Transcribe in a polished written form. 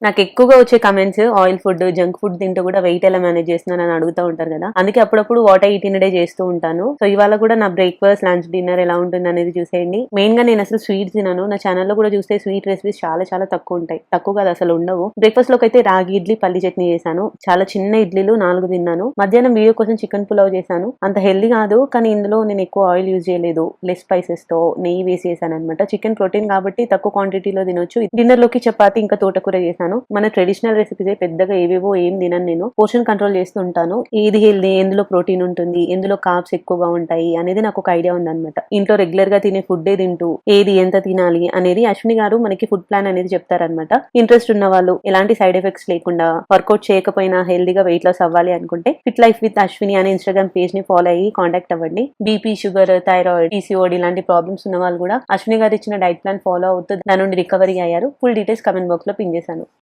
నాకు ఎక్కువగా వచ్చే comments oil food, junk food తింటూ కూడా వెయిట్ ఎలా మేనేజ్ చేస్తున్నానని అడుగుతా ఉంటారు కదా. అందుకే అప్పుడప్పుడు what I eat in a day చేస్తూ ఉంటాను. సో ఇవాళ కూడా నా బ్రేక్‌ఫాస్ట్, లంచ్, డిన్నర్ ఎలా ఉంటుంది అనేది చూసేయండి. మెయిన్ గా నేను అసలు స్వీట్స్ తినను. నా ఛానెల్‌లో కూడా చూస్తే స్వీట్ రెసిపీస్ చాలా చాలా తక్కువ ఉంటాయి. తక్కువ కాదు అసలు ఉండవు. బ్రేక్‌ఫాస్ట్ లోకి అయితే రాగి ఇడ్లీ, పల్లి చట్నీ చేశాను. చాలా చిన్న ఇడ్లీలు 4 తిన్నాను. మధ్యాహ్నం వీడియో కోసం చికెన్ పులావ్ చేశాను. అంత హెల్తీ కాదు కానీ ఇందులో నేను ఎక్కువ ఆయిల్ యూజ్ చేయలేదు. లెస్ స్పైసెస్ తో నెయ్యి వేసి చేశాను అనమాట. చికెన్ ప్రోటీన్ కాబట్టి తక్కువ క్వాంటిటీలో తినొచ్చు. డిన్నర్ లోకి చపాతి ఇంకా తోటకూర చేశాను. మన ట్రెడిషనల్ రెసిపీస్ పెద్దగా ఏవేవో ఏం తినను. నేను పోర్షన్ కంట్రోల్ చేస్తూ ఉంటాను. ఏది హెల్దీ, ఎందులో ప్రోటీన్ ఉంటుంది, ఎందులో కార్బ్స్ ఎక్కువగా ఉంటాయి అనేది నాకు ఒక ఐడియా ఉందన్నమాట. ఇంట్లో రెగ్యులర్ గా తినే ఫుడ్ తింటూ ఏది ఎంత తినాలి అనేది అశ్విని గారు మనకి ఫుడ్ ప్లాన్ అనేది చెప్తారనమాట. ఇంట్రెస్ట్ ఉన్న వాళ్ళు ఎలాంటి సైడ్ ఎఫెక్ట్స్ లేకుండా వర్కౌట్ చేయకపోయినా హెల్దీగా వెయిట్ లాస్ అవ్వాలి అనుకుంటే ఫిట్ లైఫ్ విత్ అశ్విని అనే ఇన్స్టాగ్రామ్ పేజ్ ని ఫాలో అయ్యి కాంటాక్ట్ అవ్వండి. బీపీ, షుగర్, థైరాయిడ్, పీసీఓడి ఇలాంటి ప్రాబ్లమ్స్ ఉన్న వాళ్ళు కూడా అశ్విని గారు ఇచ్చిన డైట్ ప్లాన్ ఫాలో అవుతూ దాని నుండి రికవరీ అయ్యారు. ఫుల్ డీటెయిల్స్ కమెంట్ బాక్స్ లో పిన్ చేశాను.